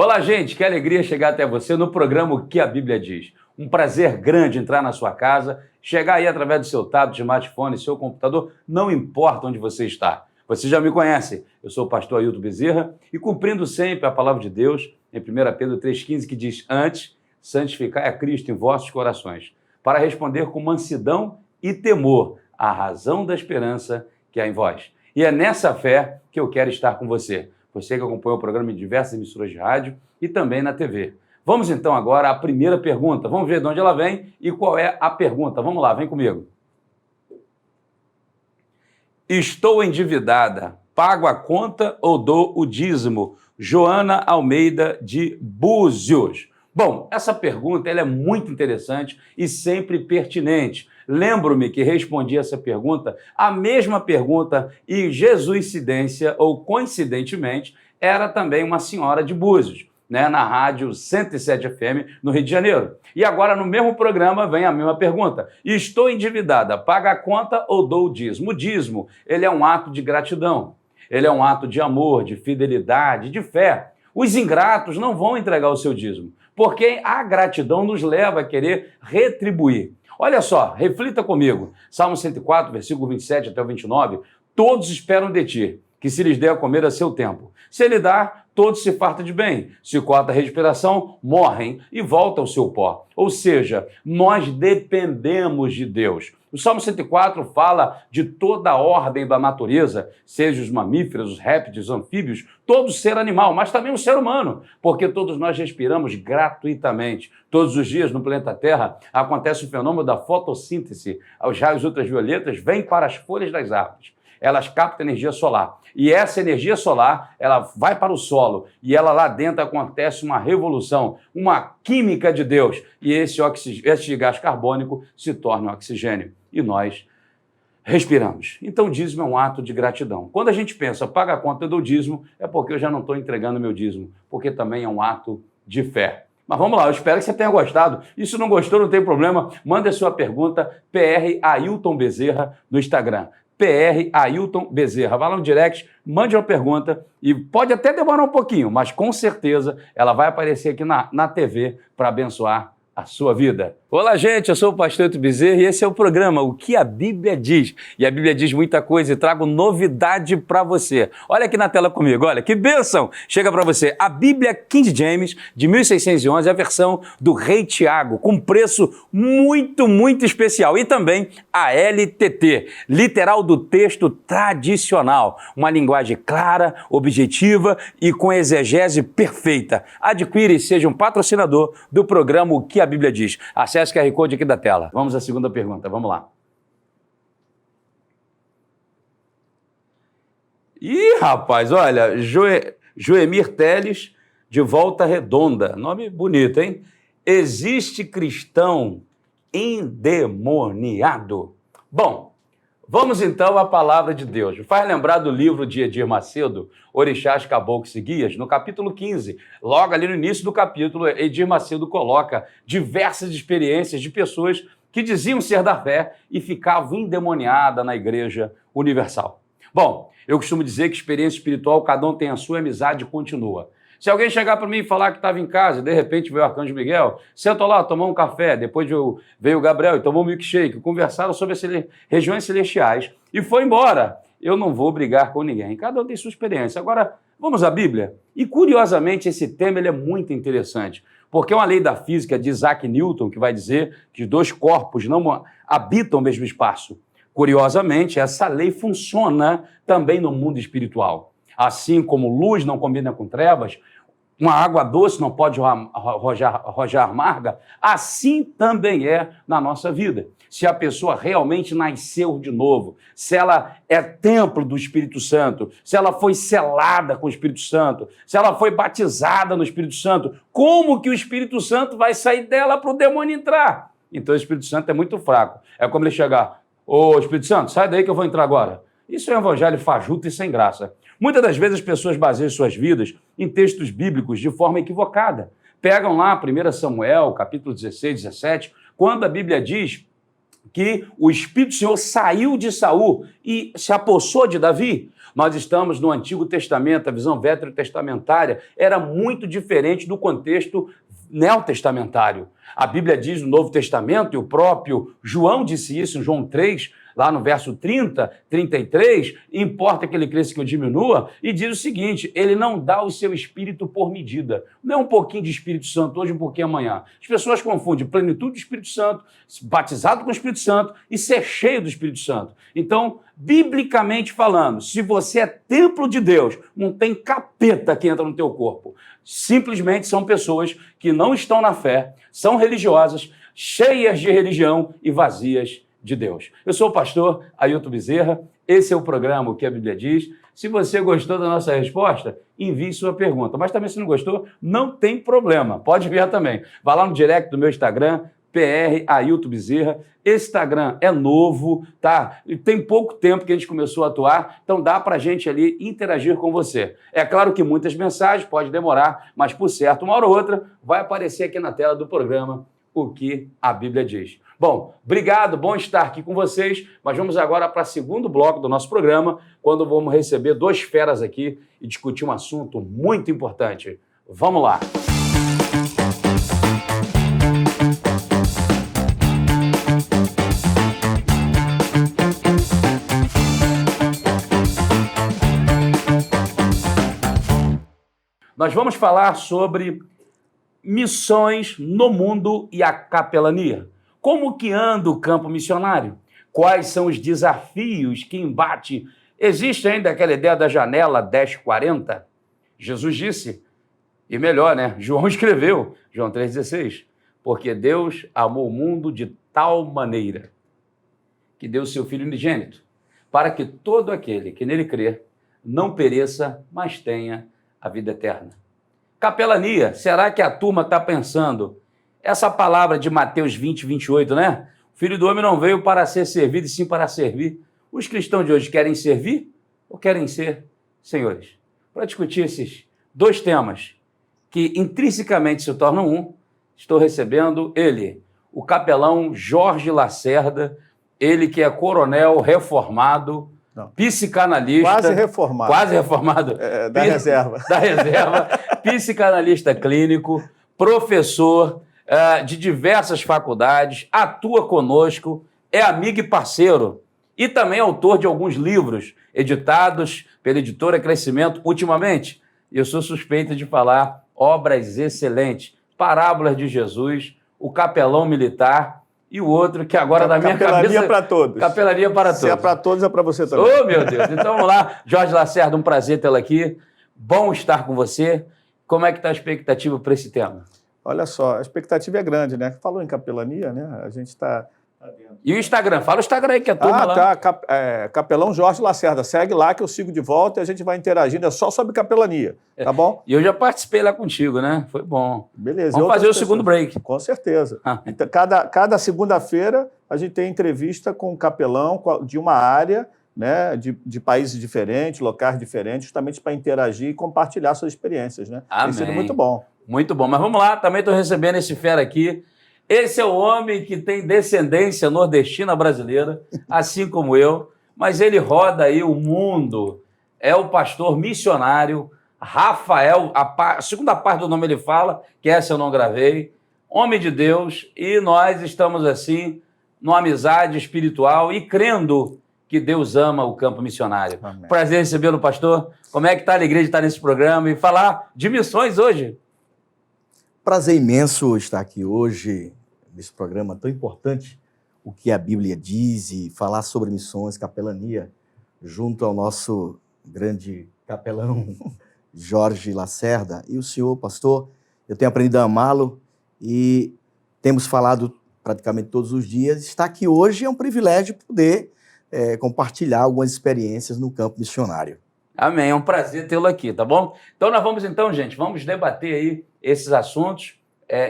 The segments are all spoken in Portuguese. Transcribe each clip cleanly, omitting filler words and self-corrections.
Olá, gente, que alegria chegar até você no programa O que a Bíblia Diz. Um prazer grande entrar na sua casa, chegar aí através do seu tablet, smartphone, seu computador, não importa onde você está. Você já me conhece, eu sou o pastor Ailton Bezerra e cumprindo sempre a palavra de Deus, em 1 Pedro 3,15, que diz: antes, santificai a Cristo em vossos corações, para responder com mansidão e temor à razão da esperança que há em vós. E é nessa fé que eu quero estar com você. Você que acompanha o programa em diversas emissoras de rádio e também na TV. Vamos então agora à primeira pergunta. Vamos ver de onde ela vem e qual é a pergunta. Vamos lá, vem comigo. Estou endividada. Pago a conta ou dou o dízimo? Joana Almeida de Búzios. Bom, essa pergunta ela é muito interessante e sempre pertinente. Lembro-me que respondi essa pergunta, a mesma pergunta, e jesuicidência, ou coincidentemente, era também uma senhora de Búzios, né, na rádio 107 FM, no Rio de Janeiro. E agora, no mesmo programa, vem a mesma pergunta. Estou endividada, paga a conta ou dou o dízimo? O dízimo, ele é um ato de gratidão, ele é um ato de amor, de fidelidade, de fé. Os ingratos não vão entregar o seu dízimo, porque a gratidão nos leva a querer retribuir. Olha só, reflita comigo. Salmo 104, versículo 27 até o 29. Todos esperam de ti, que se lhes dê a comer a seu tempo. Se ele dá, todos se fartam de bem. Se corta a respiração, morrem e voltam ao seu pó. Ou seja, nós dependemos de Deus. O Salmo 104 fala de toda a ordem da natureza, seja os mamíferos, os répteis, os anfíbios, todo ser animal, mas também o ser humano, porque todos nós respiramos gratuitamente. Todos os dias no planeta Terra acontece o fenômeno da fotossíntese. Os raios ultravioletas vêm para as folhas das árvores. Elas captam energia solar. E essa energia solar, ela vai para o solo e ela lá dentro acontece uma revolução, uma química de Deus. E esse gás carbônico se torna oxigênio. E nós respiramos. Então, o dízimo é um ato de gratidão. Quando a gente pensa, paga a conta do dízimo, é porque eu já não estou entregando meu dízimo, porque também é um ato de fé. Mas vamos lá, eu espero que você tenha gostado. E se não gostou, não tem problema, manda a sua pergunta, PR Ailton Bezerra, no Instagram. PR Ailton Bezerra. Vai lá no direct, mande uma pergunta e pode até demorar um pouquinho, mas com certeza ela vai aparecer aqui na TV para abençoar a sua vida. Olá, gente, eu sou o pastor Ailton Bezerra e esse é o programa O que a Bíblia Diz. E a Bíblia diz muita coisa e trago novidade para você. Olha aqui na tela comigo, olha, que bênção! Chega para você a Bíblia King James de 1611, a versão do Rei Tiago, com preço muito, muito especial. E também a LTT, literal do texto tradicional. Uma linguagem clara, objetiva e com exegese perfeita. Adquire e seja um patrocinador do programa O que a Bíblia Diz. Acesse o QR Code aqui da tela. Vamos à segunda pergunta, vamos lá. Ih, rapaz, olha, Joemir Teles, de Volta Redonda. Nome bonito, hein? Existe cristão endemoniado? Bom, vamos então à palavra de Deus. Faz lembrar do livro de Edir Macedo, Orixás, Caboclos e Guias, no capítulo 15. Logo ali no início do capítulo, Edir Macedo coloca diversas experiências de pessoas que diziam ser da fé e ficavam endemoniadas na Igreja Universal. Bom, eu costumo dizer que experiência espiritual, cada um tem a sua, amizade continua. Se alguém chegar para mim e falar que estava em casa, de repente veio o Arcanjo Miguel, senta lá, tomou um café, depois veio o Gabriel e tomou um milkshake, conversaram sobre as regiões celestiais e foi embora. Eu não vou brigar com ninguém, cada um tem sua experiência. Agora, vamos à Bíblia? E curiosamente esse tema ele é muito interessante, porque é uma lei da física de Isaac Newton que vai dizer que dois corpos não habitam o mesmo espaço. Curiosamente, essa lei funciona também no mundo espiritual. Assim como luz não combina com trevas, uma água doce não pode rojar amarga, assim também é na nossa vida. Se a pessoa realmente nasceu de novo, se ela é templo do Espírito Santo, se ela foi selada com o Espírito Santo, se ela foi batizada no Espírito Santo, como que o Espírito Santo vai sair dela para o demônio entrar? Então o Espírito Santo é muito fraco. É como ele chegar, ô Espírito Santo, sai daí que eu vou entrar agora. Isso é um evangelho fajuto e sem graça. Muitas das vezes as pessoas baseiam suas vidas em textos bíblicos de forma equivocada. Pegam lá 1 Samuel, capítulo 16, 17, quando a Bíblia diz que o Espírito do Senhor saiu de Saul e se apossou de Davi. Nós estamos no Antigo Testamento, a visão veterotestamentária era muito diferente do contexto neotestamentário. A Bíblia diz no Novo Testamento, e o próprio João disse isso em João 3, lá no verso 30, 33, importa que ele cresça que eu diminua, e diz o seguinte, ele não dá o seu espírito por medida. Não é um pouquinho de Espírito Santo hoje, um pouquinho amanhã. As pessoas confundem plenitude do Espírito Santo, batizado com o Espírito Santo e ser cheio do Espírito Santo. Então, biblicamente falando, se você é templo de Deus, não tem capeta que entra no teu corpo. Simplesmente são pessoas que não estão na fé, são religiosas, cheias de religião e vazias de Deus. Eu sou o pastor Ailton Bezerra, esse é o programa O que a Bíblia Diz. Se você gostou da nossa resposta, envie sua pergunta. Mas também se não gostou, não tem problema, pode enviar também. Vá lá no direct do meu Instagram, PR Ailton Bezerra. Esse Instagram é novo, tá? E tem pouco tempo que a gente começou a atuar, então dá pra gente ali interagir com você. É claro que muitas mensagens, pode demorar, mas por certo, uma hora ou outra, vai aparecer aqui na tela do programa O que a Bíblia Diz. Bom, obrigado, bom estar aqui com vocês, mas vamos agora para o segundo bloco do nosso programa, quando vamos receber dois feras aqui e discutir um assunto muito importante. Vamos lá! Nós vamos falar sobre missões no mundo e a capelania. Como que anda o campo missionário? Quais são os desafios que embate? Existe ainda aquela ideia da janela 1040? Jesus disse, e melhor, né? João escreveu, João 3,16, porque Deus amou o mundo de tal maneira que deu o seu Filho unigênito, para que todo aquele que nele crer não pereça, mas tenha a vida eterna. Capelania, será que a turma está pensando? Essa palavra de Mateus 20, 28, né? O Filho do Homem não veio para ser servido, e sim para servir. Os cristãos de hoje querem servir ou querem ser senhores? Para discutir esses dois temas que intrinsecamente se tornam um, estou recebendo ele, o capelão Jorge Lacerda, ele que é coronel reformado, não, psicanalista. Quase reformado. Da reserva. Da reserva. Psicanalista clínico, professor de diversas faculdades, atua conosco, é amigo e parceiro e também autor de alguns livros editados pela editora Crescimento ultimamente. Eu sou suspeito de falar obras excelentes, Parábolas de Jesus, O Capelão Militar e o outro que agora da minha cabeça... Capelania para todos. Capelania para todos. Se é para todos, é para você também. Oh, meu Deus. Então, vamos lá. Jorge Lacerda, um prazer tê-lo aqui. Bom estar com você. Como é que está a expectativa para esse tema? Olha só, a expectativa é grande, né? Falou em capelania, né? A gente está... E o Instagram? Fala o Instagram aí que é turma lá. Tá. Capelão Jorge Lacerda. Segue lá que eu sigo de volta e a gente vai interagindo. É só sobre capelania, tá bom? E eu já participei lá contigo, né? Foi bom. Beleza. Vamos fazer o segundo break. Com certeza. Então, cada segunda-feira a gente tem entrevista com um capelão de uma área, né, de países diferentes, locais diferentes, justamente para interagir e compartilhar suas experiências, né? Amém. Tem sido muito bom. Muito bom. Mas vamos lá, também estou recebendo esse fera aqui. Esse é o homem que tem descendência nordestina brasileira, assim como eu, mas ele roda aí o mundo. É o pastor missionário Rafael, a segunda parte do nome ele fala, que essa eu não gravei, homem de Deus, e nós estamos assim, numa amizade espiritual e crendo que Deus ama o campo missionário. Amém. Prazer recebê-lo, pastor. Como é que está a alegria de estar nesse programa e falar de missões hoje? Prazer imenso estar aqui hoje, nesse programa tão importante, o que a Bíblia diz, e falar sobre missões, capelania, junto ao nosso grande capelão Jorge Lacerda. E o senhor, pastor, eu tenho aprendido a amá-lo e temos falado praticamente todos os dias. Estar aqui hoje é um privilégio poder compartilhar algumas experiências no campo missionário. Amém, é um prazer tê-lo aqui, tá bom? Então nós vamos gente, vamos debater aí esses assuntos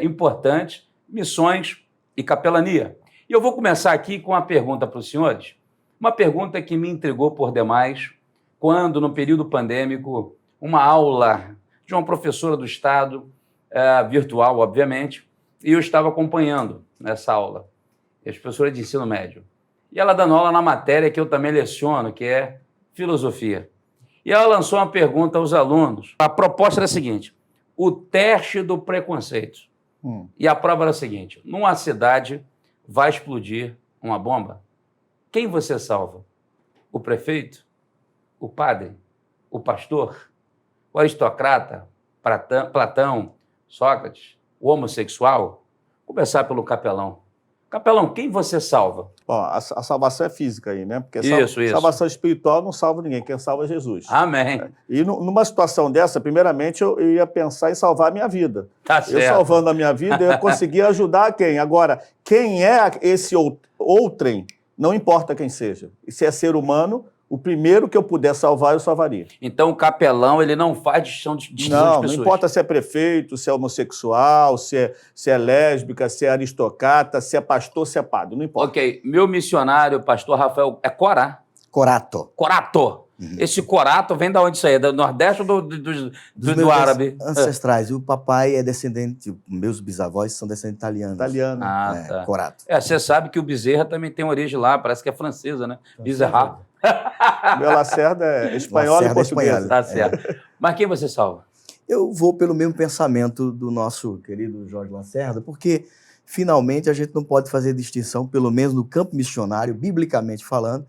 importantes, missões e capelania. E eu vou começar aqui com uma pergunta para os senhores, uma pergunta que me intrigou por demais, quando no período pandêmico, uma aula de uma professora do Estado, virtual, obviamente, e eu estava acompanhando nessa aula. que é professora de ensino médio. E ela dando aula na matéria que eu também leciono, que é filosofia. E ela lançou uma pergunta aos alunos. A proposta era a seguinte: o teste do preconceito. E a prova era a seguinte: numa cidade vai explodir uma bomba. Quem você salva? O prefeito? O padre? O pastor? O aristocrata? Platão? Sócrates? O homossexual? Começar pelo capelão. Capelão, quem você salva? Ó, a salvação é física aí, né? Porque Isso. salvação espiritual não salva ninguém, quem salva é Jesus. Amém. E numa situação dessa, primeiramente, eu ia pensar em salvar a minha vida. Tá certo. Eu salvando a minha vida, eu ia conseguir ajudar quem? Agora, quem é esse outrem, não importa quem seja. E se é ser humano, o primeiro que eu puder salvar, eu salvaria. Então o capelão, ele não faz distinção de pessoas. Não importa se é prefeito, se é homossexual, se é lésbica, se é aristocrata, se é pastor, se é padre, não importa. Ok, meu missionário, pastor Rafael, é Corá. Corato. Corato. Esse corato vem da onde isso aí? É do Nordeste ou do árabe? Ancestrais. O papai é descendente, meus bisavós são descendentes italianos. Italiano. Tá. Corato. Você sabe que o Bezerra também tem origem lá, parece que é francesa, né? Bezerra. Meu Lacerda é espanhol e português. Tá certo. Mas quem você salva? Eu vou pelo mesmo pensamento do nosso querido Jorge Lacerda, porque finalmente a gente não pode fazer distinção, pelo menos no campo missionário, biblicamente falando,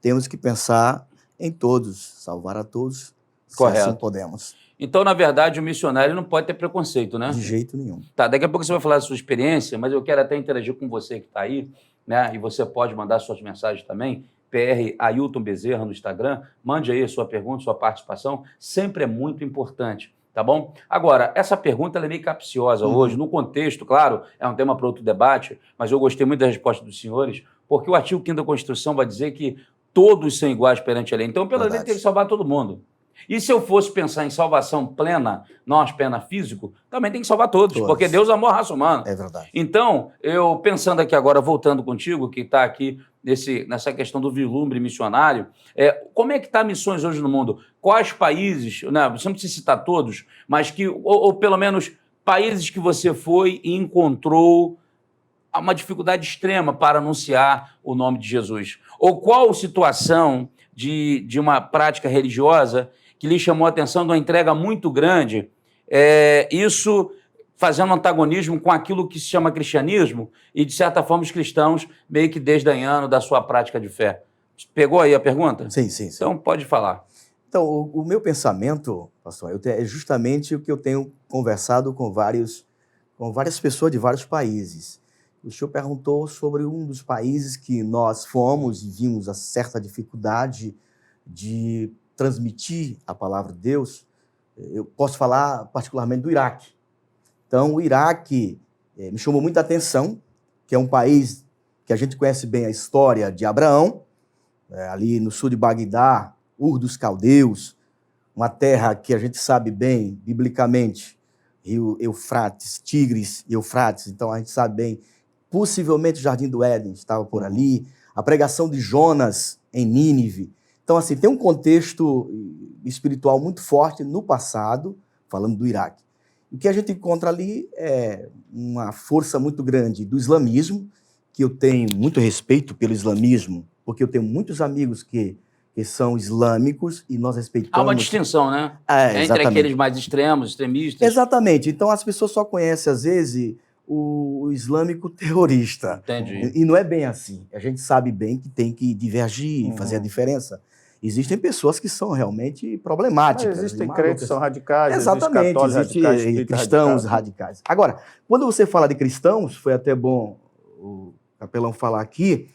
temos que pensar em todos, salvar a todos, Correto. se assim podemos. Então, na verdade, o missionário não pode ter preconceito, né? De jeito nenhum. Tá, daqui a pouco você vai falar da sua experiência, mas eu quero até interagir com você que está aí, né? E você pode mandar suas mensagens também, PR Ailton Bezerra no Instagram, mande aí a sua pergunta, sua participação, sempre é muito importante, tá bom? Agora, essa pergunta ela é meio capciosa hoje, no contexto, claro, é um tema para outro debate, mas eu gostei muito da resposta dos senhores, porque o artigo 5º da Constituição vai dizer que todos são iguais perante a lei. Então, pela lei, tem que salvar todo mundo. E se eu fosse pensar em salvação plena, não apenas físico, também tem que salvar todos, porque Deus amou a raça humana. É verdade. Então, eu pensando aqui agora, voltando contigo, que está aqui nessa questão do vislumbre missionário, como é que está missões hoje no mundo? Quais países, né, você não precisa citar todos, mas que, ou pelo menos países que você foi e encontrou uma dificuldade extrema para anunciar o nome de Jesus? Ou qual situação de uma prática religiosa que lhe chamou a atenção de uma entrega muito grande, isso fazendo antagonismo com aquilo que se chama cristianismo e, de certa forma, os cristãos meio que desdenhando da sua prática de fé? Pegou aí a pergunta? Sim. Então, pode falar. Então, o meu pensamento, pastor, é justamente o que eu tenho conversado com várias pessoas de vários países. O senhor perguntou sobre um dos países que nós fomos e vimos a certa dificuldade de transmitir a palavra de Deus. Eu posso falar particularmente do Iraque. Então, o Iraque me chamou muita atenção, que é um país que a gente conhece bem a história de Abraão, ali no sul de Bagdá, Ur dos Caldeus, uma terra que a gente sabe bem, biblicamente, Rio Eufrates, Tigres e Eufrates, então a gente sabe bem, possivelmente o Jardim do Éden estava por ali, a pregação de Jonas em Nínive. Então, assim, tem um contexto espiritual muito forte no passado, falando do Iraque. O que a gente encontra ali é uma força muito grande do islamismo, que eu tenho muito respeito pelo islamismo, porque eu tenho muitos amigos que são islâmicos e nós respeitamos... Há uma distinção, né? Entre aqueles mais extremos, extremistas. Exatamente. Então, as pessoas só conhecem, às vezes, o islâmico terrorista. Entendi. E não é bem assim. A gente sabe bem que tem que divergir, fazer a diferença. Existem pessoas que são realmente problemáticas. Mas existem crentes que são radicais, exatamente, existem cristãos radicais. Agora, quando você fala de cristãos, foi até bom o capelão falar aqui,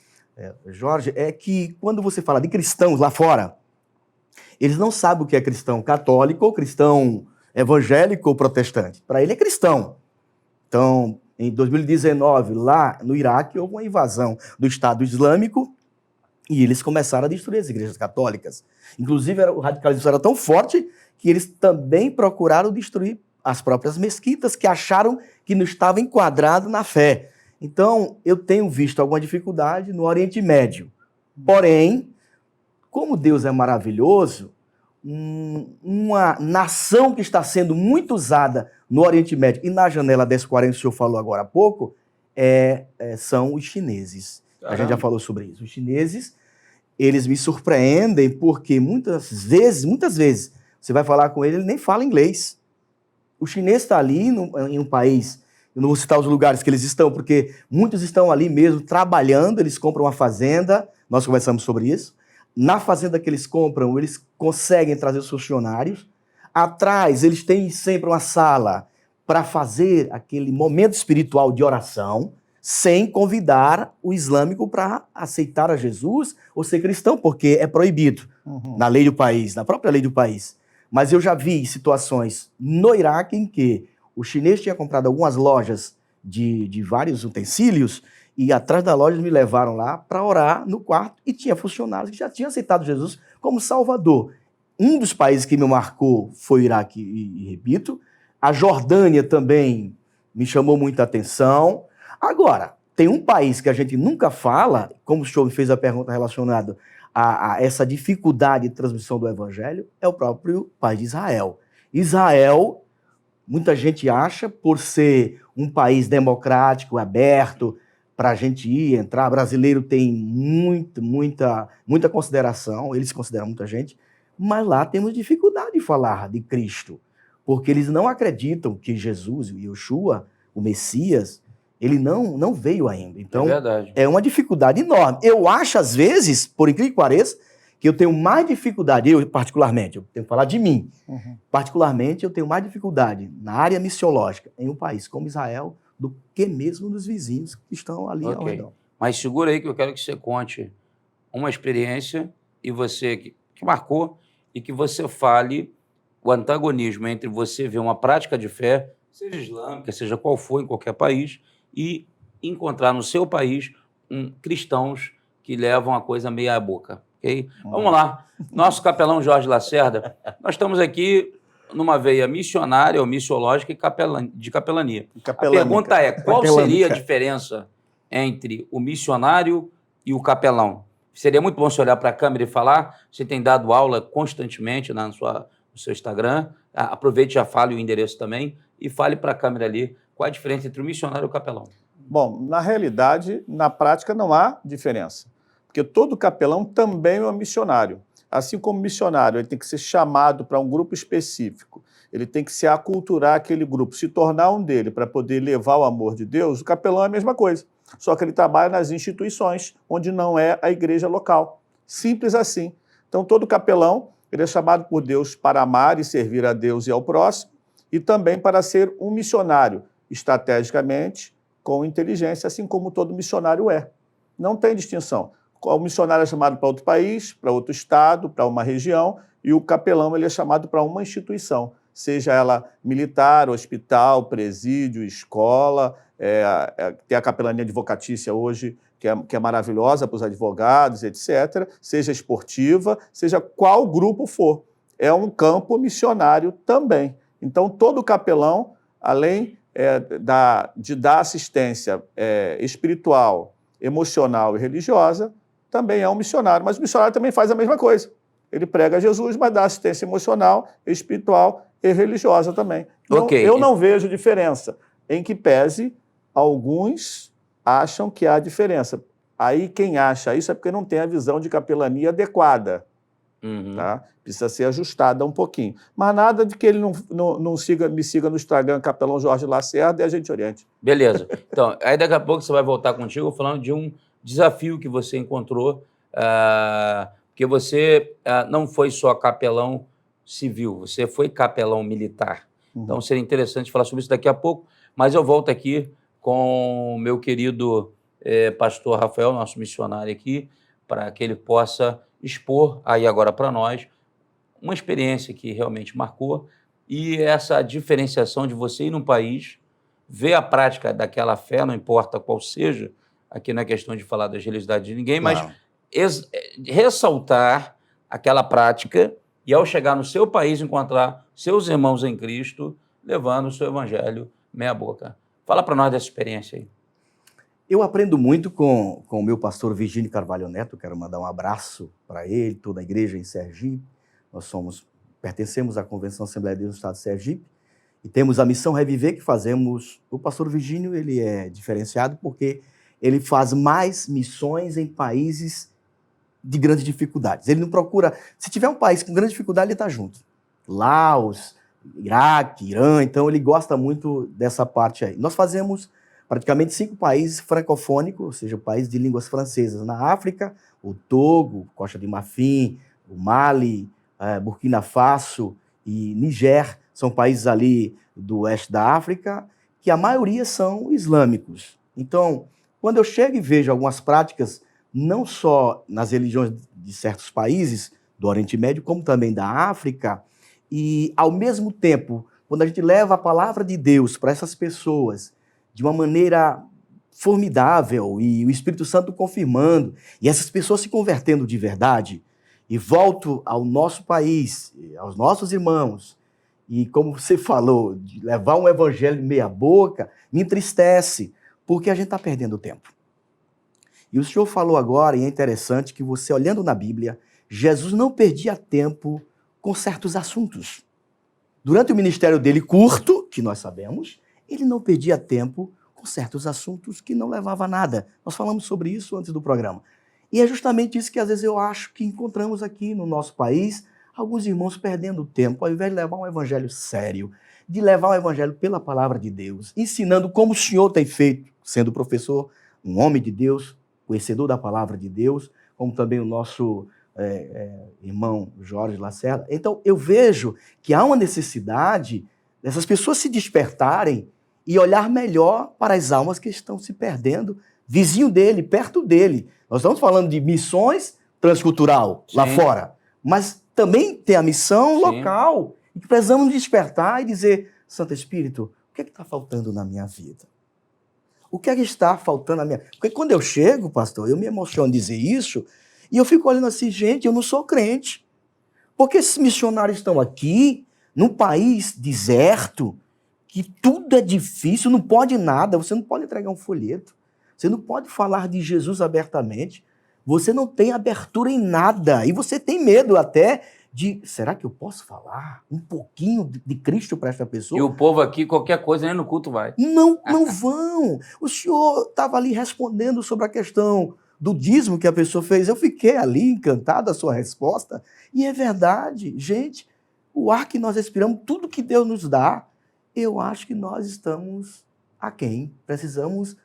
Jorge, é que quando você fala de cristãos lá fora, eles não sabem o que é cristão católico, ou cristão evangélico ou protestante. Para ele é cristão. Então, em 2019, lá no Iraque, houve uma invasão do Estado Islâmico e eles começaram a destruir as igrejas católicas. Inclusive, o radicalismo era tão forte que eles também procuraram destruir as próprias mesquitas que acharam que não estava enquadrado na fé. Então, eu tenho visto alguma dificuldade no Oriente Médio. Porém, como Deus é maravilhoso, uma nação que está sendo muito usada no Oriente Médio e na janela 1040, que o senhor falou agora há pouco, são os chineses. A gente Caramba. já falou sobre isso. Os chineses, eles me surpreendem porque muitas vezes, você vai falar com ele nem fala inglês. O chinês está ali em um país, eu não vou citar os lugares que eles estão, porque muitos estão ali mesmo trabalhando, eles compram uma fazenda, nós conversamos sobre isso. Na fazenda que eles compram, eles conseguem trazer os funcionários. Atrás, eles têm sempre uma sala para fazer aquele momento espiritual de oração, sem convidar o islâmico para aceitar a Jesus ou ser cristão, porque é proibido na lei do país, na própria lei do país. Mas eu já vi situações no Iraque em que o chinês tinha comprado algumas lojas de vários utensílios e atrás da loja me levaram lá para orar no quarto e tinha funcionários que já tinham aceitado Jesus como Salvador. Um dos países que me marcou foi o Iraque, e repito, a Jordânia também me chamou muita atenção. Agora, tem um país que a gente nunca fala, como o senhor me fez a pergunta relacionada a essa dificuldade de transmissão do evangelho, é o próprio país de Israel. Israel, muita gente acha, por ser um país democrático, aberto, para a gente ir, entrar, brasileiro tem muita consideração, eles consideram muita gente, mas lá temos dificuldade de falar de Cristo, porque eles não acreditam que Jesus, o Yeshua, o Messias, ele não veio ainda. Então, É verdade. é uma dificuldade enorme. Eu acho, às vezes, por incrível que pareça, que eu tenho mais dificuldade, eu particularmente, eu tenho que falar de mim, particularmente eu tenho mais dificuldade na área missiológica em um país como Israel do que mesmo nos vizinhos que estão ali ao redor. Mas segura aí que eu quero que você conte uma experiência e você que marcou e que você fale o antagonismo entre você ver uma prática de fé, seja islâmica, seja qual for, em qualquer país, e encontrar no seu país cristãos que levam a coisa meia boca. Okay? Vamos lá. Nosso capelão Jorge Lacerda, nós estamos aqui numa veia missionária ou missiológica e de capelania. A pergunta é, qual seria a diferença entre o missionário e o capelão? Seria muito bom você olhar para a câmera e falar. Você tem dado aula constantemente no seu Instagram. Aproveite e já fale o endereço também e fale para a câmera ali qual a diferença entre o missionário e o capelão. Bom, na realidade, na prática não há diferença, porque todo capelão também é um missionário. Assim como missionário, ele tem que ser chamado para um grupo específico, ele tem que se aculturar aquele grupo, se tornar um dele para poder levar o amor de Deus. O capelão é a mesma coisa, só que ele trabalha nas instituições, onde não é a igreja local. Simples assim. Então, todo capelão ele é chamado por Deus para amar e servir a Deus e ao próximo, e também para ser um missionário, estrategicamente, com inteligência, assim como todo missionário é. Não tem distinção. O missionário é chamado para outro país, para outro estado, para uma região, e o capelão ele é chamado para uma instituição, seja ela militar, hospital, presídio, escola, tem a capelania advocatícia hoje, que é maravilhosa para os advogados, etc., seja esportiva, seja qual grupo for. É um campo missionário também. Então, todo capelão, além de dar assistência espiritual, emocional e religiosa, também é um missionário. Mas o missionário também faz a mesma coisa. Ele prega Jesus, mas dá assistência emocional, espiritual e religiosa também. Então, eu não vejo diferença, em que pese alguns acham que há diferença. Aí quem acha isso é porque não tem a visão de capelania adequada. Tá? Precisa ser ajustada um pouquinho. Mas nada de que ele não me siga no Instagram, Capelão Jorge Lacerda, e a gente oriente. Beleza. Então, aí daqui a pouco você vai voltar contigo falando de um desafio que você encontrou, porque você não foi só capelão civil, você foi capelão militar. Então, seria interessante falar sobre isso daqui a pouco, mas eu volto aqui com o meu querido pastor Rafael, nosso missionário aqui, para que ele possa expor aí agora para nós uma experiência que realmente marcou e essa diferenciação de você ir num país, ver a prática daquela fé, não importa qual seja, aqui não é questão de falar das religiosidades de ninguém, Claro. mas ressaltar aquela prática e ao chegar no seu país encontrar seus irmãos em Cristo levando o seu evangelho meia boca. Fala para nós dessa experiência aí. Eu aprendo muito com o meu pastor Virgínio Carvalho Neto, quero mandar um abraço para ele, toda a igreja em Sergipe. Nós pertencemos à Convenção Assembleia de Deus do Estado de Sergipe, E temos a Missão Reviver que fazemos. O pastor Virgínio, ele é diferenciado porque ele faz mais missões em países de grandes dificuldades. Ele não procura... Se tiver um país com grande dificuldade, ele está junto. Laos, Iraque, Irã, então ele gosta muito dessa parte aí. Nós fazemos praticamente 5 países francofônicos, ou seja, países de línguas francesas na África, o Togo, Costa de Marfim, o Mali, Burkina Faso e Niger, são países ali do oeste da África, que a maioria são islâmicos. Então, quando eu chego e vejo algumas práticas, não só nas religiões de certos países do Oriente Médio, como também da África, e, ao mesmo tempo, quando a gente leva a palavra de Deus para essas pessoas de uma maneira formidável, e o Espírito Santo confirmando, e essas pessoas se convertendo de verdade, e volto ao nosso país, aos nossos irmãos, e como você falou, de levar um evangelho meia boca, me entristece, porque a gente está perdendo tempo. E o senhor falou agora, e é interessante, que você, olhando na Bíblia, Jesus não perdia tempo com certos assuntos. Durante o ministério dele curto, que nós sabemos, ele não perdia tempo com certos assuntos que não levavam a nada. Nós falamos sobre isso antes do programa. E é justamente isso que às vezes eu acho que encontramos aqui no nosso país, alguns irmãos perdendo tempo, ao invés de levar um evangelho sério, de levar o evangelho pela palavra de Deus, ensinando como o senhor tem feito, sendo professor, um homem de Deus, conhecedor da palavra de Deus, como também o nosso irmão Jorge Lacerda. Então, eu vejo que há uma necessidade dessas pessoas se despertarem e olhar melhor para as almas que estão se perdendo, vizinho dele, perto dele. Nós estamos falando de missões transcultural lá fora, mas também tem a missão local, e que precisamos despertar e dizer, Santo Espírito, o que é que está faltando na minha vida? O que é que está faltando na minha vida? Porque quando eu chego, pastor, eu me emociono dizer isso, e eu fico olhando assim, gente, eu não sou crente. Porque esses missionários estão aqui, num país deserto, que tudo é difícil, não pode nada, você não pode entregar um folheto, você não pode falar de Jesus abertamente, você não tem abertura em nada, e você tem medo até de, será que eu posso falar um pouquinho de Cristo para esta pessoa? E o povo aqui, qualquer coisa, nem no culto vai. Não vão. O senhor estava ali respondendo sobre a questão do dízimo que a pessoa fez. Eu fiquei ali encantado da sua resposta. E é verdade, gente, o ar que nós respiramos, tudo que Deus nos dá, eu acho que nós estamos aquém. Precisamos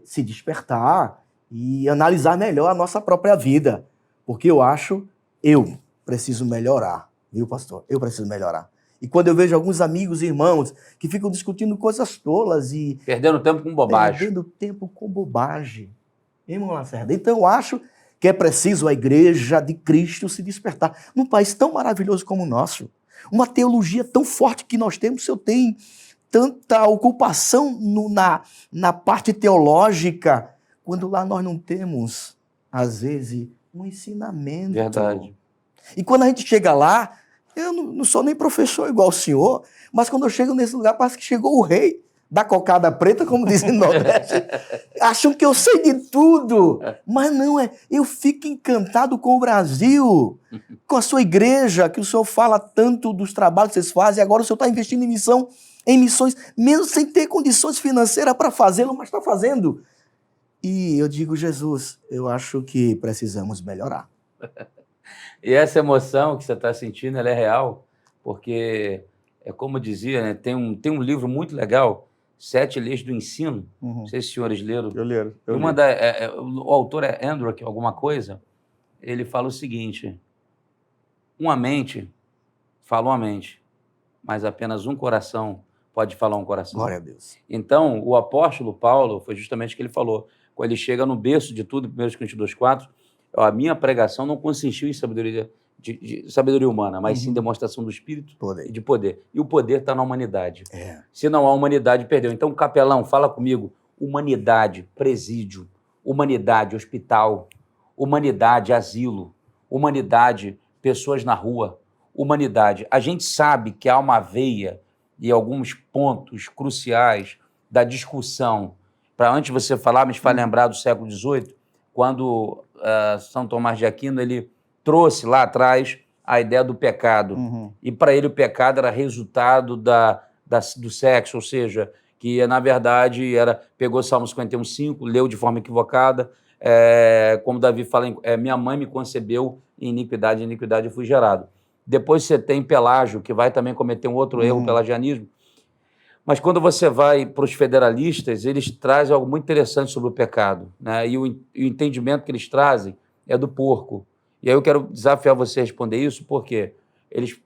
se despertar e analisar melhor a nossa própria vida. Porque eu preciso melhorar, viu, pastor? Eu preciso melhorar. E quando eu vejo alguns amigos e irmãos que ficam discutindo coisas tolas e... Perdendo tempo com bobagem. Perdendo tempo com bobagem. Irmão Lacerda, então eu acho que é preciso a igreja de Cristo se despertar. Num país tão maravilhoso como o nosso, uma teologia tão forte que nós temos, se eu tenho tanta ocupação na parte teológica, quando lá nós não temos, às vezes, um ensinamento. Verdade. E quando a gente chega lá, eu não sou nem professor igual o senhor, mas quando eu chego nesse lugar, parece que chegou o rei da cocada preta, como dizem no Nordeste. Acham que eu sei de tudo. Mas não é. Eu fico encantado com o Brasil, com a sua igreja, que o senhor fala tanto dos trabalhos que vocês fazem, agora o senhor está investindo em missões, mesmo sem ter condições financeiras para fazê-lo, mas está fazendo. E eu digo, Jesus, eu acho que precisamos melhorar. E essa emoção que você está sentindo, ela é real, porque, é como eu dizia, né, tem um livro muito legal, 7 Leis do Ensino, não sei se os senhores leram. Eu leio. O autor é Andrew, alguma coisa, ele fala o seguinte, uma mente fala uma mente, mas apenas um coração pode falar um coração. Glória a Deus. Então, o apóstolo Paulo, foi justamente o que ele falou, quando ele chega no berço de tudo, 1 Coríntios 2,4, a minha pregação não consistiu em sabedoria, de sabedoria humana, mas sim demonstração do Espírito e de poder. E o poder está na humanidade. Se não há humanidade, perdeu. Então, capelão, fala comigo. Humanidade, presídio. Humanidade, hospital. Humanidade, asilo. Humanidade, pessoas na rua. Humanidade. A gente sabe que há uma veia e alguns pontos cruciais da discussão. Para antes de você falar, me faz lembrar do século XVIII, quando São Tomás de Aquino ele trouxe lá atrás a ideia do pecado. E para ele o pecado era resultado do sexo, ou seja, que na verdade pegou Salmo 51:5, leu de forma equivocada, como Davi fala, minha mãe me concebeu em iniquidade eu fui gerado. Depois você tem Pelágio, que vai também cometer um outro erro, o pelagianismo. Mas quando você vai para os federalistas, eles trazem algo muito interessante sobre o pecado, né? E o entendimento que eles trazem é do porco. E aí eu quero desafiar você a responder isso, porque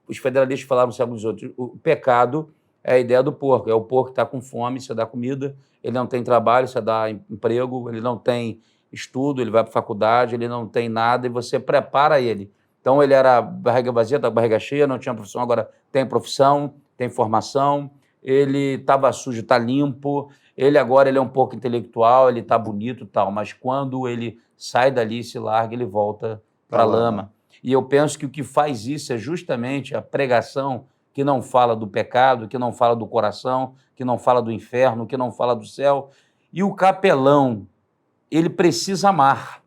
os federalistas falavam uns aos outros, o pecado é a ideia do porco, é o porco que está com fome, você dá comida, ele não tem trabalho, você dá emprego, ele não tem estudo, ele vai para a faculdade, ele não tem nada e você prepara ele. Então ele era barriga vazia, tá barriga cheia, não tinha profissão, agora tem profissão, tem formação, ele estava sujo, está limpo, ele é um pouco intelectual, ele está bonito e tal, mas quando ele sai dali, se larga, ele volta para a lama. E eu penso que o que faz isso é justamente a pregação que não fala do pecado, que não fala do coração, que não fala do inferno, que não fala do céu. E o capelão, ele precisa amar.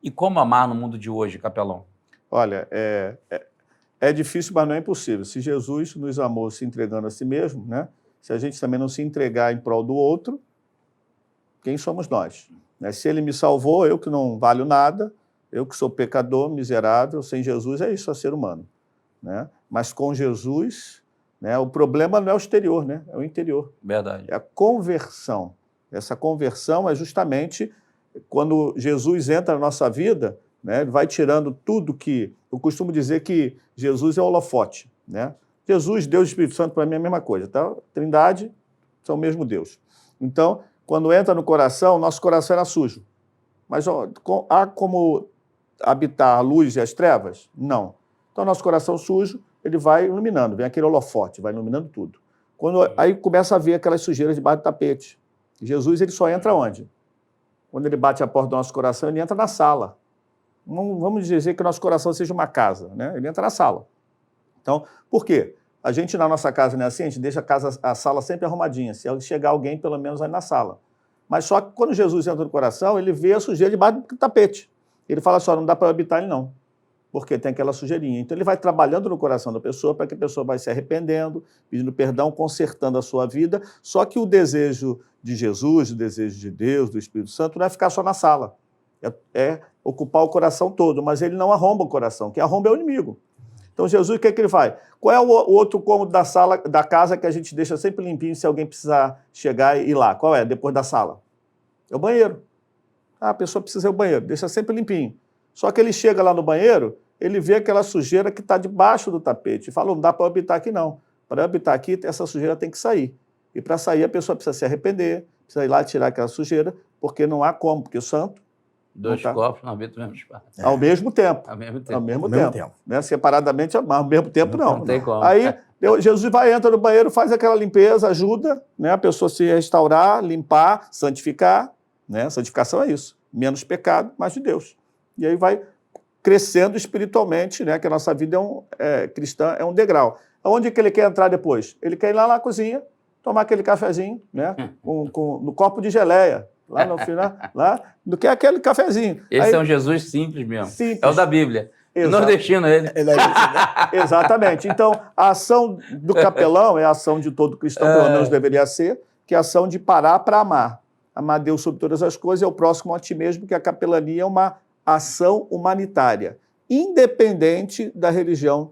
E como amar no mundo de hoje, capelão? Olha, é difícil, mas não é impossível. Se Jesus nos amou se entregando a si mesmo, né? Se a gente também não se entregar em prol do outro, quem somos nós? Né? Se ele me salvou, eu que não valho nada, eu que sou pecador, miserável, sem Jesus é isso, é ser humano. Né? Mas com Jesus, né, o problema não é o exterior, né? É o interior. Verdade. É a conversão. Essa conversão é justamente quando Jesus entra na nossa vida, né, ele vai tirando tudo que... Eu costumo dizer que Jesus é o holofote. Né? Jesus, Deus e Espírito Santo, para mim é a mesma coisa. Tá? Trindade são o mesmo Deus. Então, quando entra no coração, nosso coração era sujo. Mas há como habitar a luz e as trevas? Não. Então, nosso coração sujo, ele vai iluminando, vem aquele holofote, vai iluminando tudo. Aí começa a ver aquelas sujeiras debaixo do tapete. Jesus, ele só entra onde? Quando ele bate a porta do nosso coração, ele entra na sala. Não vamos dizer que o nosso coração seja uma casa, né? Ele entra na sala. Então, por quê? A gente, na nossa casa, não é assim? A gente deixa a sala sempre arrumadinha. Se chegar alguém, pelo menos, vai na sala. Mas só que quando Jesus entra no coração, ele vê a sujeira debaixo do tapete. Ele fala só, não dá para habitar ele, não. Porque tem aquela sujeirinha. Então, ele vai trabalhando no coração da pessoa para que a pessoa vai se arrependendo, pedindo perdão, consertando a sua vida. Só que o desejo de Jesus, o desejo de Deus, do Espírito Santo, não é ficar só na sala. É ocupar o coração todo, mas ele não arromba o coração. Quem arromba é o inimigo. Então, Jesus, o que é que ele faz? Qual é o outro cômodo da sala, da casa, que a gente deixa sempre limpinho se alguém precisar chegar e ir lá? Qual é? Depois da sala? É o banheiro. A pessoa precisa ir ao banheiro, deixa sempre limpinho. Só que ele chega lá no banheiro, ele vê aquela sujeira que está debaixo do tapete e fala, não dá para habitar aqui não. Para habitar aqui, essa sujeira tem que sair. E para sair, a pessoa precisa se arrepender, precisa ir lá tirar aquela sujeira, porque não há como, porque o santo... Dois corpos não habitam no mesmo espaço. Ao mesmo tempo. Ao mesmo tempo. Ao mesmo tempo. Né? Separadamente, mas ao mesmo tempo não. Não tem como. Aí Jesus entra no banheiro, faz aquela limpeza, ajuda, né, a pessoa se restaurar, limpar, santificar. Né? Santificação é isso. Menos pecado, mais de Deus. E aí vai crescendo espiritualmente, né, que a nossa vida cristã é um degrau. Aonde que ele quer entrar depois? Ele quer ir lá na cozinha, tomar aquele cafezinho, né, no copo de geleia. Lá no final, do que aquele cafezinho. Esse é um Jesus simples mesmo. Simples. É o da Bíblia. Nordestino ele. Exatamente. Então, a ação do capelão é a ação de todo cristão, pelo menos deveria ser, que é a ação de parar para amar. Amar Deus sobre todas as coisas é o próximo a ti mesmo, que a capelania é uma ação humanitária, independente da religião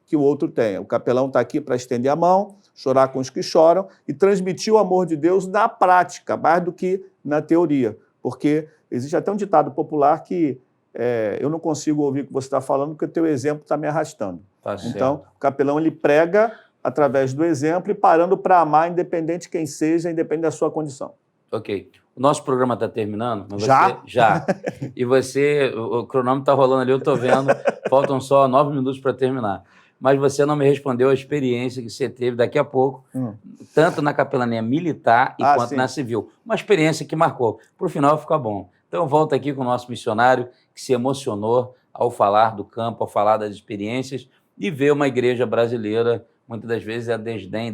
que o outro tenha. O capelão está aqui para estender a mão, chorar com os que choram e transmitir o amor de Deus na prática, mais do que na teoria. Porque existe até um ditado popular que eu não consigo ouvir o que você está falando porque o teu exemplo está me arrastando. Tá então, certo. o capelão ele prega através do exemplo e parando para amar, independente de quem seja, independente da sua condição. Ok. O nosso programa está terminando. Mas Já? Já. E o cronômetro está rolando ali, eu estou vendo. Faltam só 9 minutos para terminar. Mas você não me respondeu a experiência que você teve daqui a pouco, tanto na capelania militar quanto na civil. Uma experiência que marcou. Por final, fica bom. Então, eu volto aqui com o nosso missionário, que se emocionou ao falar do campo, ao falar das experiências, e ver uma igreja brasileira, muitas das vezes,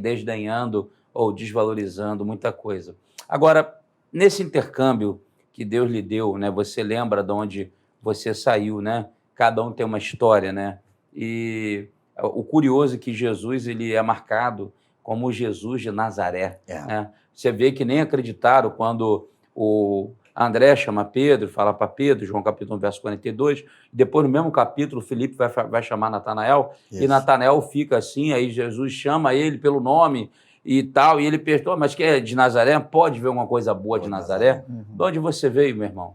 desdenhando ou desvalorizando muita coisa. Agora, nesse intercâmbio que Deus lhe deu, né, você lembra de onde você saiu, né? Cada um tem uma história, né? E o curioso é que Jesus ele é marcado como Jesus de Nazaré. É. Né? Você vê que nem acreditaram quando o André chama Pedro, fala para Pedro, João capítulo 1, verso 42, depois no mesmo capítulo, Filipe vai chamar Natanael, e Isso. Natanael fica assim, aí Jesus chama ele pelo nome e tal, e ele perguntou, mas que é de Nazaré? Pode ver alguma coisa boa de Nazaré? De onde você veio, meu irmão?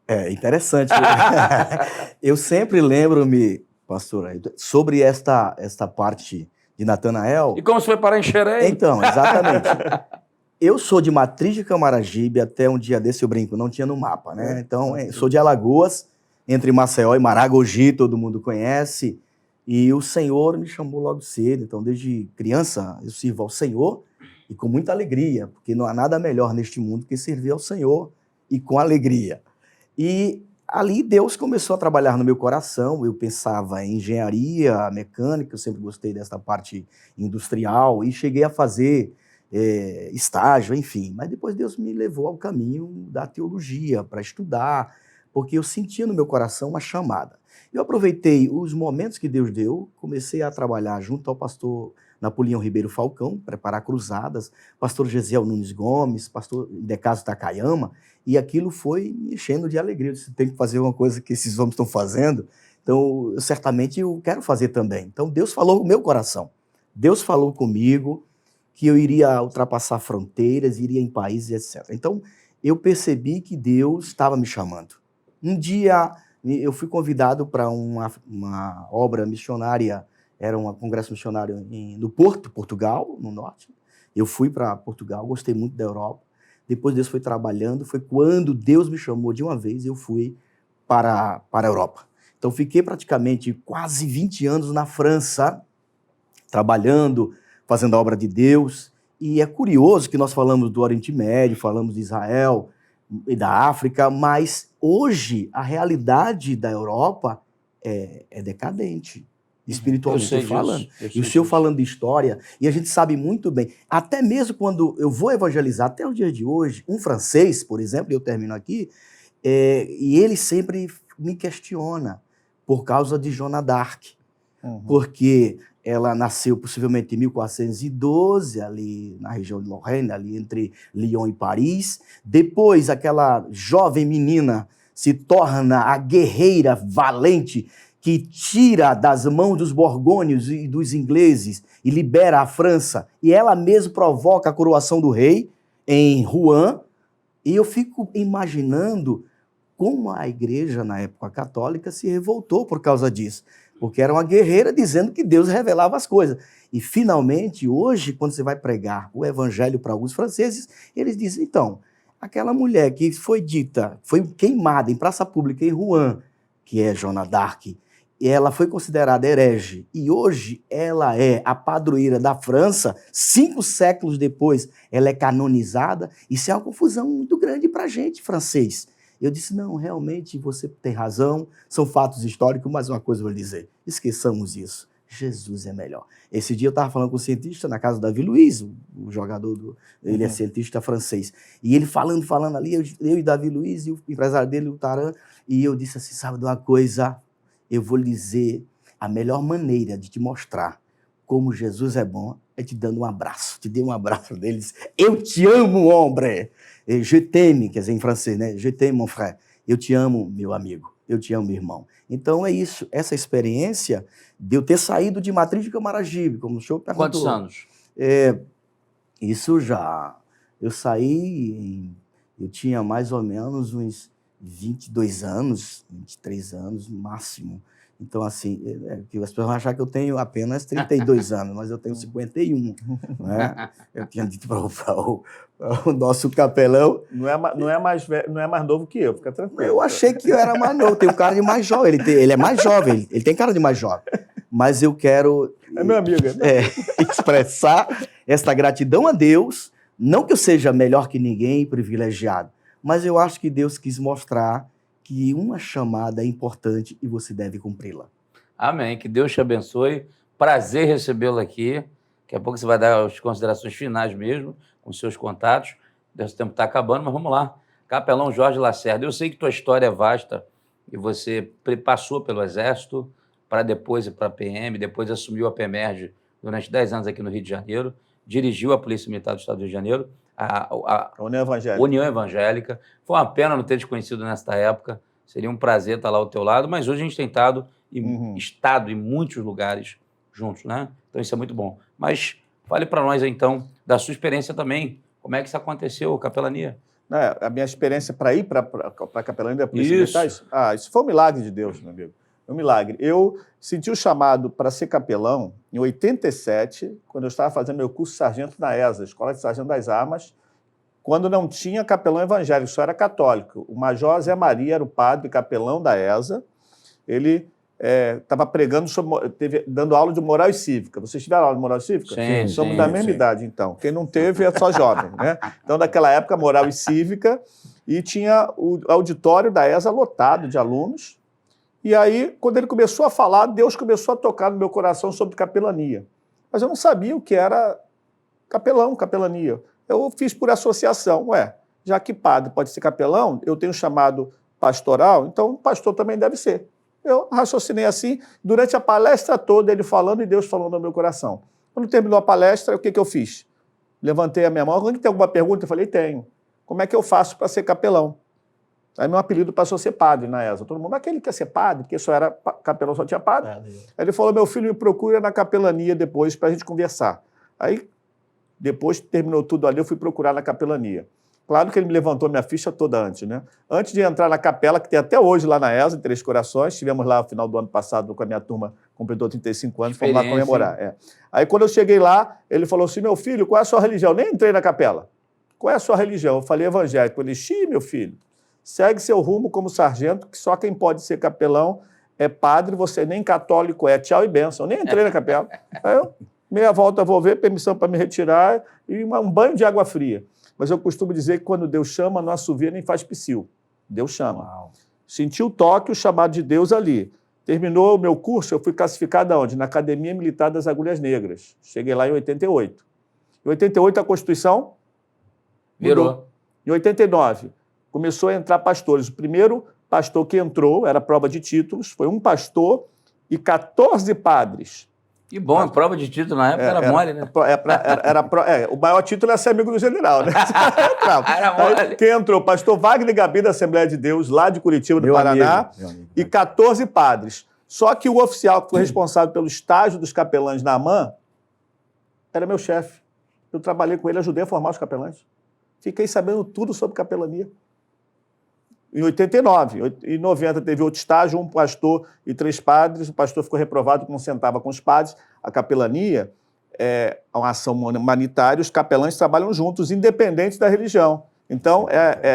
É interessante. Eu sempre lembro-me, pastor, sobre esta parte de Natanael. E como você foi parar em Xerém? Então, exatamente. Eu sou de Matriz de Camaragibe, até um dia desse eu brinco, não tinha no mapa, né? Então, sou de Alagoas, entre Maceió e Maragogi, todo mundo conhece, e o Senhor me chamou logo cedo. Então, desde criança, eu sirvo ao Senhor e com muita alegria, porque não há nada melhor neste mundo que servir ao Senhor e com alegria. E ali Deus começou a trabalhar no meu coração. Eu pensava em engenharia mecânica, eu sempre gostei dessa parte industrial e cheguei a fazer estágio, enfim. Mas depois Deus me levou ao caminho da teologia para estudar, porque eu sentia no meu coração uma chamada. Eu aproveitei os momentos que Deus deu, comecei a trabalhar junto ao pastor Napoleão Ribeiro Falcão, preparar cruzadas, pastor Gesiel Nunes Gomes, pastor Decaso Takayama, e aquilo foi me enchendo de alegria. Eu disse, tem que fazer uma coisa que esses homens estão fazendo, então certamente eu quero fazer também. Então Deus falou no meu coração, Deus falou comigo que eu iria ultrapassar fronteiras, iria em países, etc. Então eu percebi que Deus estava me chamando. Um dia eu fui convidado para uma obra missionária, era um congresso missionário no Porto, Portugal, no norte. Eu fui para Portugal, gostei muito da Europa. Depois Deus foi trabalhando, foi quando Deus me chamou de uma vez, eu fui para a Europa. Então fiquei praticamente quase 20 anos na França, trabalhando, fazendo a obra de Deus. E é curioso que nós falamos do Oriente Médio, falamos de Israel e da África, mas hoje a realidade da Europa é decadente, espiritualmente falando. E o senhor falando de história, e a gente sabe muito bem, até mesmo quando eu vou evangelizar, até o dia de hoje, um francês, por exemplo, e eu termino aqui, e ele sempre me questiona por causa de Joana d'Arc, porque ela nasceu possivelmente em 1412, ali na região de Lorraine, ali entre Lyon e Paris. Depois, aquela jovem menina se torna a guerreira valente que tira das mãos dos borgônios e dos ingleses e libera a França. E ela mesma provoca a coroação do rei em Rouen. E eu fico imaginando como a igreja, na época católica, se revoltou por causa disso. Porque era uma guerreira dizendo que Deus revelava as coisas. E, finalmente, hoje, quando você vai pregar o evangelho para alguns franceses, eles dizem, então, aquela mulher que foi queimada em praça pública em Rouen, que é Joana d'Arc, e ela foi considerada herege, e hoje ela é a padroeira da França, 5 séculos depois ela é canonizada. Isso é uma confusão muito grande para a gente, francês. Eu disse, não, realmente você tem razão, são fatos históricos, mas uma coisa eu vou lhe dizer, esqueçamos isso, Jesus é melhor. Esse dia eu estava falando com um cientista na casa do Davi Luiz, o jogador, ele é cientista francês, e ele falando ali, eu e Davi Luiz, e o empresário dele, o Taran, e eu disse assim, sabe de uma coisa, eu vou lhe dizer, a melhor maneira de te mostrar como Jesus é bom é te dando um abraço, te dei um abraço deles, eu te amo, hombre! Je t'aime, quer dizer, em francês, né? Je t'aime, mon frère. Eu te amo, meu amigo. Eu te amo, meu irmão. Então é isso. Essa experiência de eu ter saído de Matriz de Camaragibe, como o senhor perguntou. Quantos anos? Isso já... Eu saí... Eu tinha mais ou menos uns 22 anos, 23 anos no máximo. Então, assim, as pessoas vão achar que eu tenho apenas 32 anos, mas eu tenho 51. Né? Eu tinha dito para o nosso capelão... Não é mais novo que eu, fica tranquilo. Eu achei que eu era mais novo, tem um cara de mais jovem, ele é mais jovem, ele tem cara de mais jovem. Mas eu quero... É meu amigo. Expressar esta gratidão a Deus, não que eu seja melhor que ninguém, privilegiado, mas eu acho que Deus quis mostrar que uma chamada é importante e você deve cumpri-la. Amém. Que Deus te abençoe. Prazer recebê-lo aqui. Daqui a pouco você vai dar as considerações finais mesmo, com seus contatos. Nosso tempo está acabando, mas vamos lá. Capelão Jorge Lacerda, eu sei que tua história é vasta e você passou pelo Exército para depois ir para a PM, depois assumiu a PEMERGE durante 10 anos aqui no Rio de Janeiro, dirigiu a Polícia Militar do Estado do Rio de Janeiro, a União Evangélica. União Evangélica. Foi uma pena não ter te conhecido nesta época, seria um prazer estar lá ao teu lado, mas hoje a gente tem estado em muitos lugares juntos, né? Então isso é muito bom. Mas fale para nós, então, da sua experiência também, como é que isso aconteceu, capelania? A minha experiência para ir para a capelania da Polícia Militar, isso foi um milagre de Deus, meu amigo. Um milagre. Eu senti o chamado para ser capelão em 87, quando eu estava fazendo meu curso de sargento na ESA, Escola de Sargento das Armas, quando não tinha capelão evangélico, só era católico. O Major Zé Maria era o padre capelão da ESA. Ele estava pregando, dando aula de moral e cívica. Vocês tiveram aula de moral e cívica? Sim, somos da mesma idade, então. Quem não teve é só jovem, né? Então, naquela época, moral e cívica, e tinha o auditório da ESA lotado de alunos. E aí, quando ele começou a falar, Deus começou a tocar no meu coração sobre capelania. Mas eu não sabia o que era capelania. Eu fiz por associação. Já que padre pode ser capelão, eu tenho chamado pastoral, então pastor também deve ser. Eu raciocinei assim, durante a palestra toda, ele falando e Deus falando no meu coração. Quando terminou a palestra, o que eu fiz? Levantei a minha mão. Alguém tem alguma pergunta? Eu falei, tenho. Como é que eu faço para ser capelão? Aí meu apelido passou a ser padre na ESA. Todo mundo, aquele quer ser padre, porque só era capelão, só tinha padre. Aí ele falou, meu filho, me procura na capelania depois para a gente conversar. Aí, depois que terminou tudo ali, eu fui procurar na capelania. Claro que ele me levantou minha ficha toda antes, né? Antes de entrar na capela, que tem até hoje lá na ESA, em Três Corações, estivemos lá no final do ano passado com a minha turma, completou 35 anos, fomos lá comemorar. Aí quando eu cheguei lá, ele falou assim, meu filho, qual é a sua religião? Nem entrei na capela. Qual é a sua religião? Eu falei evangélico. Ele, meu filho, segue seu rumo como sargento, que só quem pode ser capelão é padre, você nem católico é. Tchau e bênção. Eu nem entrei na capela. Aí eu, meia volta, vou ver, permissão para me retirar e um banho de água fria. Mas eu costumo dizer que quando Deus chama, não assovia nem faz psiu. Deus chama. Uau. Senti o toque, o chamado de Deus ali. Terminou o meu curso, eu fui classificado aonde? Na Academia Militar das Agulhas Negras. Cheguei lá em 88. Em 88, a Constituição virou. Em 89, começou a entrar pastores. O primeiro pastor que entrou, era prova de títulos, foi um pastor e 14 padres. Que bom, a prova de título na época era mole, né? O maior título é ser amigo do general, né? Era mole. Quem entrou? Pastor Wagner Gabi, da Assembleia de Deus, lá de Curitiba, do Paraná, e 14 padres. Só que o oficial que foi responsável pelo estágio dos capelães na AMAN era meu chefe. Eu trabalhei com ele, ajudei a formar os capelães. Fiquei sabendo tudo sobre capelania. Em 89, em 90 teve outro estágio, um pastor e 3 padres, o pastor ficou reprovado porque não sentava com os padres. A capelania é uma ação humanitária, os capelães trabalham juntos, independentes da religião. Então,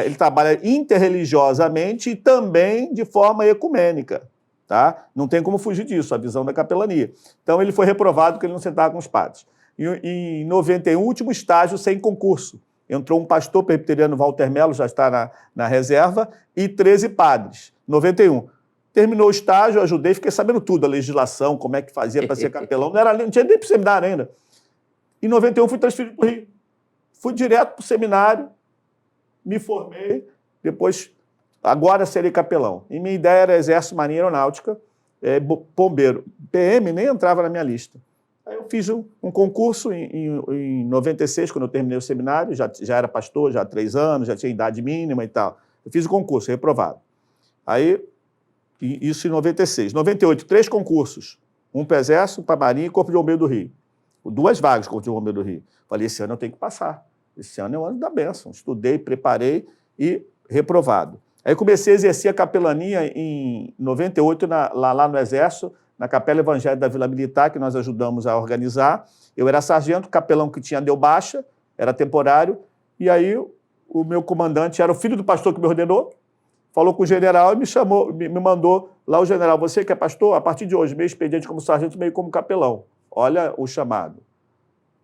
ele trabalha interreligiosamente e também de forma ecumênica. Tá? Não tem como fugir disso, a visão da capelania. Então, ele foi reprovado porque ele não sentava com os padres. Em 91, último estágio sem concurso. Entrou um pastor presbiteriano, Walter Melo, já está na reserva, e 13 padres, 91. Terminou o estágio, eu ajudei, fiquei sabendo tudo, a legislação, como é que fazia para ser capelão, não tinha nem para o seminário ainda. Em 91 fui transferido para o Rio. Fui direto para o seminário, me formei, depois, agora serei capelão. E minha ideia era Exército, Marinha e Aeronáutica, bombeiro. PM nem entrava na minha lista. Aí eu fiz um concurso em 96, quando eu terminei o seminário, já era pastor, já há 3 anos, já tinha idade mínima e tal. Eu fiz o concurso, reprovado. Aí, isso em 96. 98, 3 concursos. Um para Exército, para Marinha e Corpo de Bombeiro do Rio. 2 vagas Corpo de Bombeiro do Rio. Falei, esse ano eu tenho que passar. Esse ano é o ano da bênção. Estudei, preparei e reprovado. Aí comecei a exercer a capelania em 98, lá no Exército, na Capela Evangélica da Vila Militar, que nós ajudamos a organizar. Eu era sargento, capelão que deu baixa, era temporário, e aí o meu comandante era o filho do pastor que me ordenou, falou com o general e me chamou, me mandou lá o general, você que é pastor, a partir de hoje, meio expediente como sargento, meio como capelão. Olha o chamado.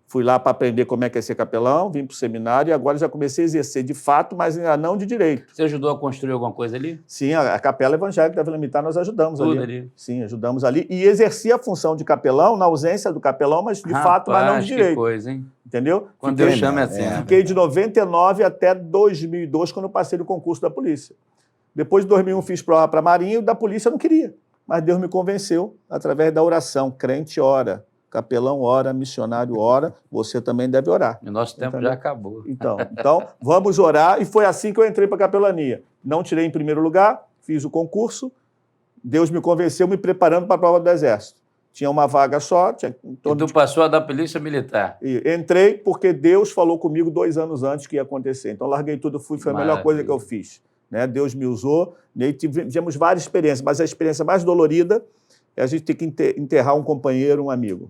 Fui lá para aprender como é que é ser capelão, vim para o seminário e agora já comecei a exercer de fato, mas ainda não de direito. Você ajudou a construir alguma coisa ali? Sim, a Capela Evangélica da Vila Militar nós ajudamos ali. Sim, ajudamos ali. E exerci a função de capelão, na ausência do capelão, mas de fato, mas não de direito. Que coisa, hein? Entendeu? Quando Deus chama é assim. Fiquei de 99 até 2002, quando eu passei no concurso da polícia. Depois de 2001 fiz prova para a Marinha e da polícia eu não queria. Mas Deus me convenceu através da oração. Crente ora. capelão ora, missionário ora, você também deve orar. E o nosso tempo Entendeu? já acabou. Então, vamos orar. E foi assim que eu entrei para a capelania. Não tirei em primeiro lugar, fiz o concurso, Deus me convenceu me preparando para a prova do Exército. Tinha uma vaga só. E tu passou a da Polícia Militar. E entrei porque Deus falou comigo 2 anos antes que ia acontecer. Então, larguei tudo, foi a melhor coisa que eu fiz. Né? Deus me usou, e tivemos várias experiências, mas a experiência mais dolorida é a gente ter que enterrar um companheiro, um amigo.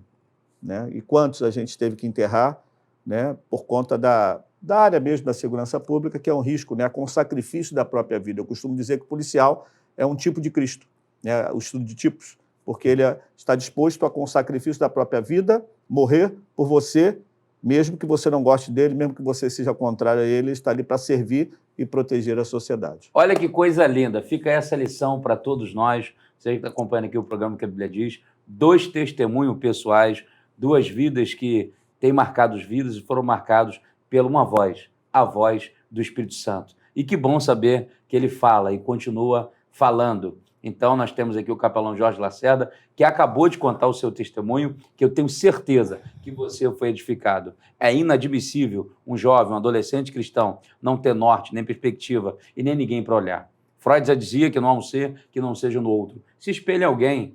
Né? E quantos a gente teve que enterrar, né? Por conta da área mesmo da segurança pública, que é um risco, né? Com o sacrifício da própria vida. Eu costumo dizer que o policial é um tipo de Cristo, né? O estudo de tipos, porque ele está disposto a, com o sacrifício da própria vida, morrer por você, mesmo que você não goste dele, mesmo que você seja contrário a ele, ele está ali para servir e proteger a sociedade. Olha que coisa linda, fica essa lição para todos nós, você que está acompanhando aqui o programa que a Bíblia diz, 2 testemunhos pessoais, 2 vidas que têm marcado as vidas e foram marcados por uma voz, a voz do Espírito Santo. E que bom saber que ele fala e continua falando. Então, nós temos aqui o capelão Jorge Lacerda, que acabou de contar o seu testemunho, que eu tenho certeza que você foi edificado. É inadmissível um jovem, um adolescente cristão, não ter norte, nem perspectiva e nem ninguém para olhar. Freud já dizia que não há um ser que não seja no outro. Se espelha em alguém.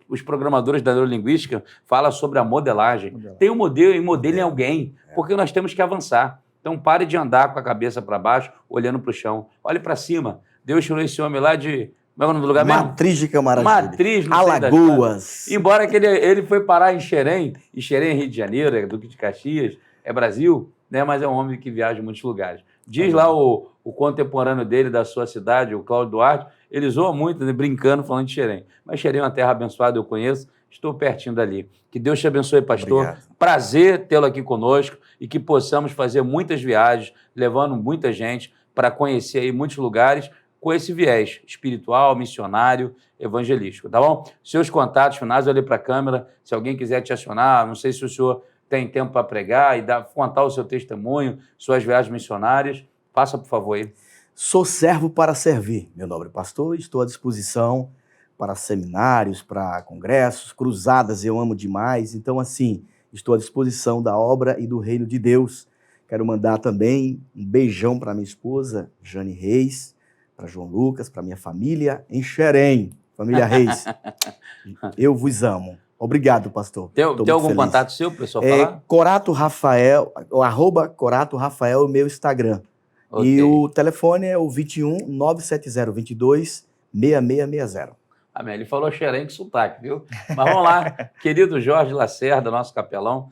Os programadores da neurolinguística falam sobre a modelagem. Tem um modelo e modelo em alguém, porque nós temos que avançar. Então, pare de andar com a cabeça para baixo, olhando para o chão. Olhe para cima. Deus tirou esse homem lá de... Como é o nome do lugar mesmo? Matriz de Camaragibe. Matriz, não sei Alagoas. Embora que ele foi parar em Xerém é Rio de Janeiro, é Duque de Caxias, é Brasil, né? Mas é um homem que viaja em muitos lugares. Diz lá o contemporâneo dele, da sua cidade, o Cláudio Duarte, ele zoa muito, né, brincando, falando de Xerém. Mas Xerém é uma terra abençoada, eu conheço, estou pertinho dali. Que Deus te abençoe, pastor. Obrigado. Prazer tê-lo aqui conosco e que possamos fazer muitas viagens, levando muita gente para conhecer aí muitos lugares, com esse viés espiritual, missionário, evangelístico, tá bom? Seus contatos finais, olhe para a câmera, se alguém quiser te acionar, não sei se o senhor tem tempo para pregar e contar o seu testemunho, suas viagens missionárias, faça, por favor, aí. Sou servo para servir, meu nobre pastor, estou à disposição para seminários, para congressos, cruzadas, eu amo demais, então assim, estou à disposição da obra e do reino de Deus. Quero mandar também um beijão para minha esposa, Jane Reis, para João Lucas, para minha família em Xerém, família Reis. Eu vos amo. Obrigado, pastor. Tem algum contato seu, pessoal? Falar? Corato Rafael, @Corato Rafael é o meu Instagram. Okay. E o telefone é o 21 970 22 6660. Amém. Ele falou Xerém com sotaque, viu? Mas vamos lá, querido Jorge Lacerda, nosso capelão,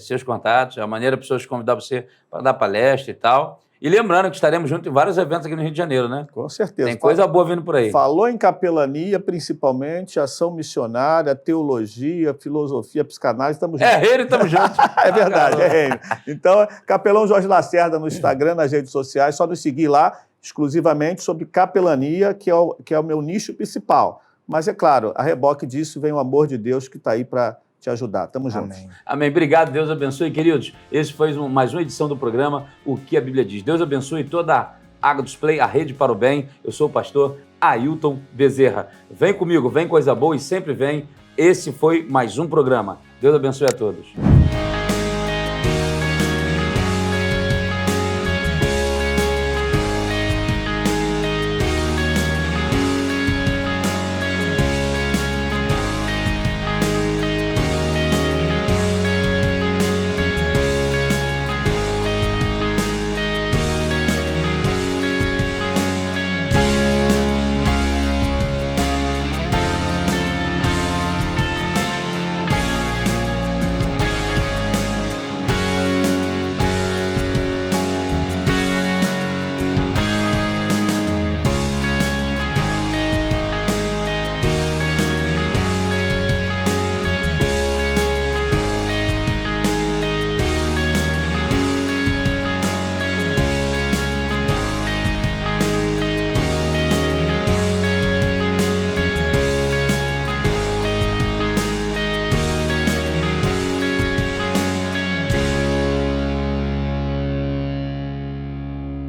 seus contatos, a maneira para pessoas convidar você para dar palestra e tal. E lembrando que estaremos juntos em vários eventos aqui no Rio de Janeiro, né? Com certeza. Tem coisa boa vindo por aí. Falou em capelania, principalmente, ação missionária, teologia, filosofia, psicanálise, estamos juntos. É reino e estamos juntos. É verdade, é reino. Então, capelão Jorge Lacerda no Instagram, nas redes sociais, só nos seguir lá, exclusivamente sobre capelania, que é o meu nicho principal. Mas, é claro, a reboque disso vem o amor de Deus que está aí para te ajudar. Tamo juntos. Amém. Amém. Obrigado, Deus abençoe. Queridos, esse foi mais uma edição do programa O que a Bíblia diz. Deus abençoe toda a Agnus Play, a rede para o bem. Eu sou o pastor Ailton Bezerra. Vem comigo, vem coisa boa e sempre vem. Esse foi mais um programa. Deus abençoe a todos.